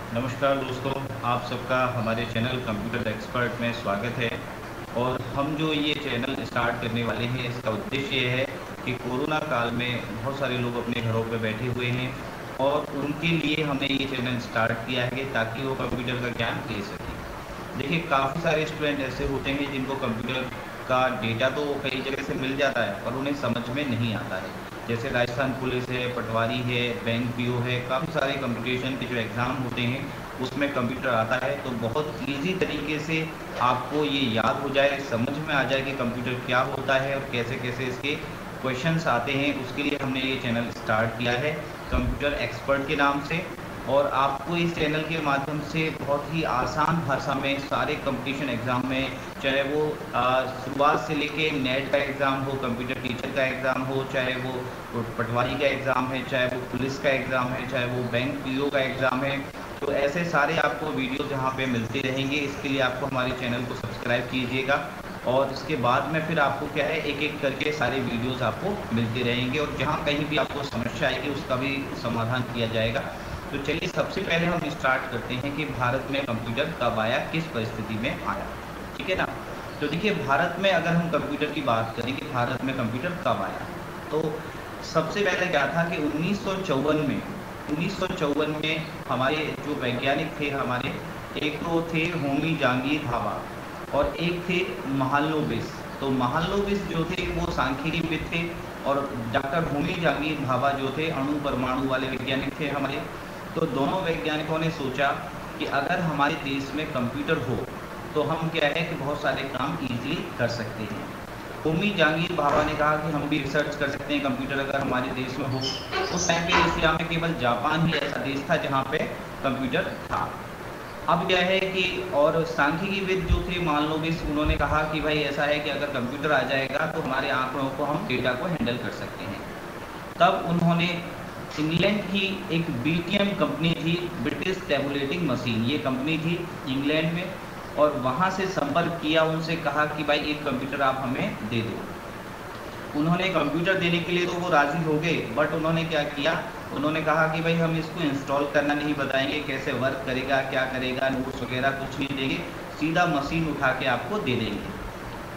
नमस्कार दोस्तों, आप सबका हमारे चैनल कंप्यूटर एक्सपर्ट में स्वागत है। और हम जो ये चैनल स्टार्ट करने वाले हैं, इसका उद्देश्य ये है कि कोरोना काल में बहुत सारे लोग अपने घरों पे बैठे हुए हैं और उनके लिए हमने ये चैनल स्टार्ट किया है ताकि वो कंप्यूटर का ज्ञान ले सकें। देखिए, काफ़ी सारे स्टूडेंट ऐसे होते हैं जिनको कंप्यूटर का डेटा तो कई जगह से मिल जाता है पर उन्हें समझ में नहीं आता है। जैसे राजस्थान पुलिस है, पटवारी है, बैंक पीओ है, काफ़ी सारे कंप्यूटेशन के जो एग्ज़ाम होते हैं उसमें कंप्यूटर आता है। तो बहुत ईजी तरीके से आपको ये याद हो जाए, समझ में आ जाए कि कंप्यूटर क्या होता है और कैसे कैसे इसके क्वेश्चंस आते हैं। उसके लिए हमने ये चैनल स्टार्ट किया है कंप्यूटर एक्सपर्ट के नाम से। और आपको इस चैनल के माध्यम से बहुत ही आसान भाषा में सारे कंपटीशन एग्ज़ाम में, चाहे वो शुरुआत से लेके नेट का एग्ज़ाम हो, कंप्यूटर टीचर का एग्ज़ाम हो, चाहे वो पटवारी का एग्ज़ाम है, चाहे वो पुलिस का एग्ज़ाम है, चाहे वो बैंक पीओ का एग्ज़ाम है, तो ऐसे सारे आपको वीडियो जहाँ पे मिलते रहेंगे। इसके लिए आपको हमारे चैनल को सब्सक्राइब कीजिएगा और इसके बाद में फिर आपको क्या है, एक एक करके सारे वीडियोज़ आपको मिलते रहेंगे और जहाँ कहीं भी आपको समस्या आएगी उसका भी समाधान किया जाएगा। तो चलिए, सबसे पहले हम स्टार्ट करते हैं कि भारत में कंप्यूटर कब आया, किस परिस्थिति में आया। ठीक है ना। तो देखिए, भारत में अगर हम कंप्यूटर की बात करें कि भारत में कंप्यूटर कब आया, तो सबसे पहले क्या था कि 1954 में हमारे जो वैज्ञानिक थे, हमारे एक तो थे होमी जहांगीर भाभा और एक थे महालनोबिस। तो महालनोबिस जो थे वो सांख्यिकीविद थे और डॉक्टर होमी जहांगीर भाभा जो थे अणु परमाणु वाले वैज्ञानिक थे हमारे। तो दोनों वैज्ञानिकों ने सोचा कि अगर हमारे देश में कंप्यूटर हो तो हम क्या है कि बहुत सारे काम इजीली कर सकते हैं। होमी जहांगीर भाभा ने कहा कि हम भी रिसर्च कर सकते हैं कंप्यूटर अगर हमारे देश में हो। उस टाइम पे एशिया में केवल जापान ही ऐसा देश था जहाँ पे कंप्यूटर था। अब क्या है कि और सांख्यिकीविद जो थे महालनोबिस, उन्होंने कहा कि भाई ऐसा है कि अगर कंप्यूटर आ जाएगा तो हमारे आंकड़ों को, हम डेटा को हैंडल कर सकते हैं। तब उन्होंने इंग्लैंड की एक बीटीएम कंपनी थी, ब्रिटिश टैबुलेटिंग मशीन, ये कंपनी थी इंग्लैंड में, और वहाँ से संपर्क किया, उनसे कहा कि भाई एक कंप्यूटर आप हमें दे दो। उन्होंने कंप्यूटर देने के लिए तो वो राज़ी हो गए, बट उन्होंने क्या किया, उन्होंने कहा कि भाई हम इसको इंस्टॉल करना नहीं बताएंगे, कैसे वर्क करेगा, क्या करेगा, नोट्स वगैरह कुछ नहीं देंगे, सीधा मशीन उठा के आपको दे देंगे।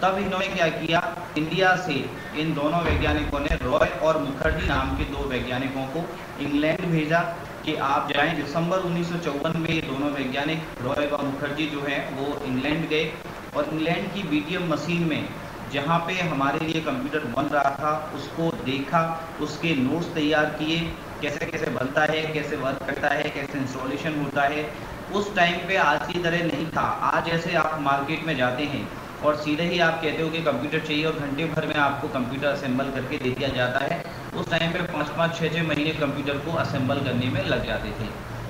तब इन्होंने क्या किया, इंडिया से इन दोनों वैज्ञानिकों ने रॉय और मुखर्जी नाम के दो वैज्ञानिकों को इंग्लैंड भेजा कि आप जाएं। दिसंबर 1954 में ये दोनों वैज्ञानिक रॉय व मुखर्जी जो हैं वो इंग्लैंड गए और इंग्लैंड की बीटीएम मशीन में, जहाँ पे हमारे लिए कंप्यूटर बन रहा था, उसको देखा, उसके नोट्स तैयार किए, कैसे कैसे बनता है, कैसे वर्क करता है, कैसे इंस्टॉलेशन होता है। उस टाइम पे आज की तरह नहीं था। आज जैसे आप मार्केट में जाते हैं और सीधे ही आप कहते हो कि कंप्यूटर चाहिए और घंटे भर में आपको कंप्यूटर असेंबल करके दे दिया जाता है। उस टाइम पे 5-5, 6-6 महीने कंप्यूटर को असेंबल करने में लग जाते थे।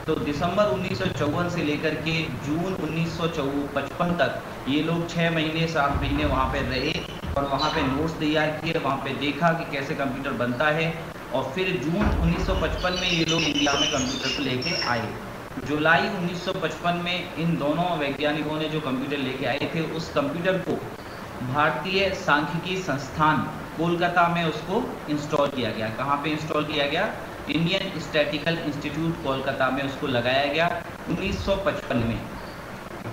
तो दिसंबर 1954 से लेकर के जून 1955 तक ये लोग 6 महीने 7 महीने वहाँ पे रहे और वहाँ पे नोट्स तैयार किए, वहाँ पे देखा कि कैसे कंप्यूटर बनता है। और फिर जून 1955 में ये लोग इंडिया में कंप्यूटर को लेके आए। जुलाई 1955 में इन दोनों वैज्ञानिकों ने जो कंप्यूटर लेके आए थे, उस कंप्यूटर को भारतीय सांख्यिकी संस्थान कोलकाता में उसको इंस्टॉल किया गया। कहाँ पे इंस्टॉल किया गया? इंडियन स्टैटिकल इंस्टीट्यूट कोलकाता में उसको लगाया गया 1955 में।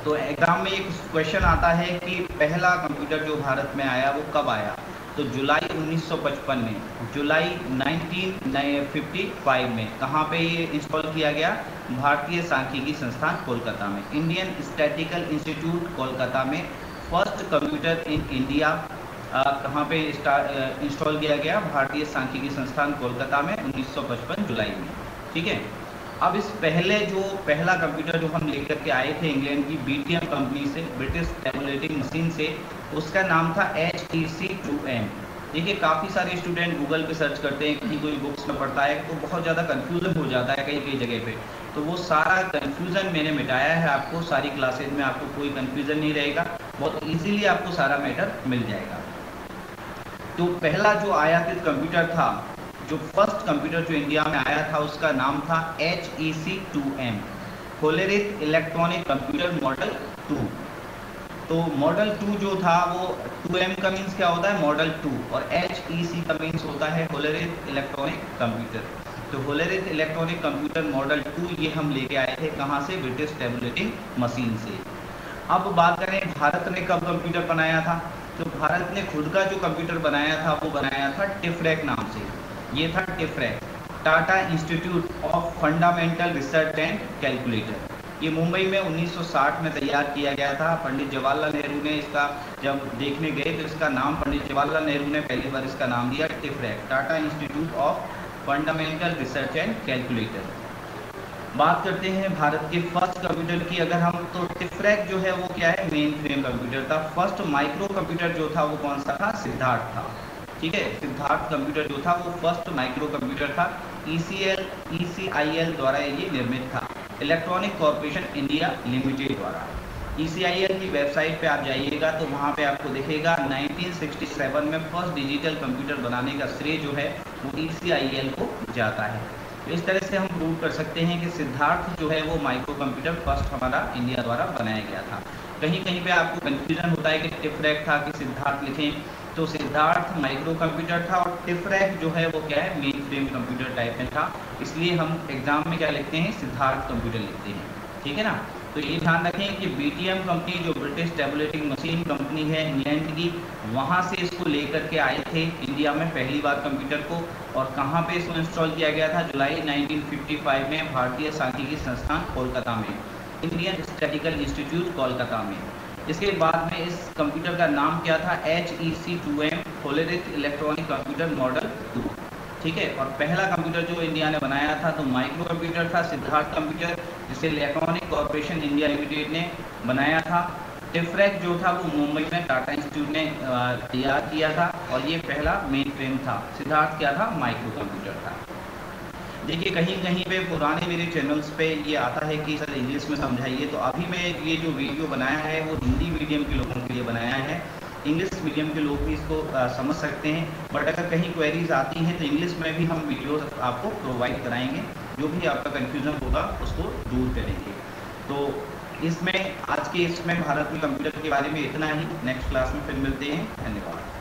तो एग्जाम में एक क्वेश्चन आता है कि पहला कंप्यूटर जो भारत में आया वो कब आया? तो जुलाई 1955 में, जुलाई 1955 में। कहाँ पे ये इंस्टॉल किया गया? भारतीय सांख्यिकी संस्थान कोलकाता में, इंडियन स्टैटिकल इंस्टीट्यूट कोलकाता में। फर्स्ट कंप्यूटर इन इंडिया कहाँ पे इंस्टॉल किया गया? भारतीय सांख्यिकी संस्थान कोलकाता में 1955 जुलाई में। ठीक है। अब इस पहला कंप्यूटर जो हम लेकर के आए थे इंग्लैंड की बीटीएम कंपनी से, ब्रिटिश टैबुलेटिंग मशीन से, उसका नाम था HEC2M। देखिए, काफ़ी सारे स्टूडेंट गूगल पे सर्च करते हैं, कहीं कोई बुक्स में पढ़ता है तो बहुत ज़्यादा कन्फ्यूज़न हो जाता है कई कई जगह पे। तो वो सारा कन्फ्यूज़न मैंने मिटाया है, आपको सारी क्लासेज में आपको कोई कन्फ्यूज़न नहीं रहेगा, बहुत ईजीली आपको सारा मैटर मिल जाएगा। तो पहला जो आयातित कंप्यूटर था, जो फर्स्ट कंप्यूटर जो इंडिया में आया था, उसका नाम था HEC2M, Hollerith electronic computer model 2। तो मॉडल 2 जो था वो 2M का मीन्स क्या होता है? मॉडल 2, और HEC का मीन्स होता है होलेरिथ इलेक्ट्रॉनिक कंप्यूटर। तो होलेरिथ इलेक्ट्रॉनिक कंप्यूटर मॉडल 2 ये हम लेके आए थे कहाँ से, ब्रिटिश टैबुलेटिंग मशीन से। अब बात करें भारत ने कब कंप्यूटर बनाया था, तो भारत ने खुद का जो कंप्यूटर बनाया था वो बनाया था टिफरैक नाम से। ये था TIFRAC, Tata institute of fundamental research and calculator. ये मुंबई में 1960 में तैयार किया गया था। पंडित जवाहरलाल नेहरू ने इसका जब देखने गए तो इसका नाम पंडित जवाहरलाल नेहरू ने पहली बार इसका नाम दिया TIFRAC, Tata institute of fundamental research and calculator. बात करते हैं भारत के फर्स्ट कंप्यूटर की अगर हम, तो टिफरैक जो है वो क्या है, मेन फ्रेम कंप्यूटर था। फर्स्ट माइक्रो कंप्यूटर जो था वो कौन सा था, सिद्धार्थ था। ठीक है, सिद्धार्थ कंप्यूटर जो था वो फर्स्ट माइक्रो कंप्यूटर था। ECIL द्वारा ये निर्मित था, इलेक्ट्रॉनिक कॉर्पोरेशन इंडिया लिमिटेड द्वारा। ECIL की वेबसाइट पे आप जाइएगा तो वहाँ पे आपको दिखेगा 1967 में फर्स्ट डिजिटल कंप्यूटर बनाने का श्रेय जो है वो ECIL को जाता है। तो इस तरह से हम प्रूव कर सकते हैं कि सिद्धार्थ जो है वो माइक्रो कंप्यूटर फर्स्ट हमारा इंडिया द्वारा बनाया गया था। कहीं कहीं पे आपको कंफ्यूजन होता है कि टिफरैक था कि सिद्धार्थ लिखें, तो सिद्धार्थ माइक्रो कंप्यूटर था और टिफरैक जो है वो क्या है, मेन फ्रेम कंप्यूटर टाइप में था। इसलिए हम एग्जाम में क्या लिखते हैं, सिद्धार्थ कंप्यूटर लिखते हैं। ठीक है ना, तो ये ध्यान रखें कि BTM कंपनी जो ब्रिटिश टैबुलेटिंग मशीन कंपनी है इंग्लैंड की, वहाँ से इसको लेकर के आए थे इंडिया में पहली बार कंप्यूटर को। और कहाँ पे इसको इंस्टॉल किया गया था, जुलाई 1955 में भारतीय सांख्यिकी संस्थान कोलकाता में, इंडियन स्टैटिस्टिकल इंस्टीट्यूट कोलकाता में। इसके बाद में इस कंप्यूटर का नाम क्या था, HEC2M, Hollerith electronic computer model 2। ठीक है, और पहला कंप्यूटर जो इंडिया ने बनाया था तो माइक्रो कंप्यूटर था, सिद्धार्थ कंप्यूटर, जिसे इलेक्ट्रॉनिक कॉर्पोरेशन इंडिया लिमिटेड ने बनाया था। टिफरैक जो था वो मुंबई में टाटा इंस्टीट्यूट ने तैयार किया था और ये पहला मेन फ्रेम था। सिद्धार्थ क्या था, माइक्रो कंप्यूटर था। देखिए कहीं कहीं पे पुराने मेरे चैनल्स पे ये आता है कि सर इंग्लिश में समझाइए, तो अभी मैं ये जो वीडियो बनाया है वो हिंदी मीडियम के लोगों के लिए बनाया है। इंग्लिश मीडियम के लोग भी इसको समझ सकते हैं, बट अगर कहीं क्वेरीज आती हैं तो इंग्लिश में भी हम वीडियोस आपको प्रोवाइड कराएंगे, जो भी आपका कन्फ्यूज़न होगा उसको दूर करेंगे। तो इसमें आज के इसमें भारत में कंप्यूटर के बारे में इतना ही। नेक्स्ट क्लास में फिर मिलते हैं। धन्यवाद।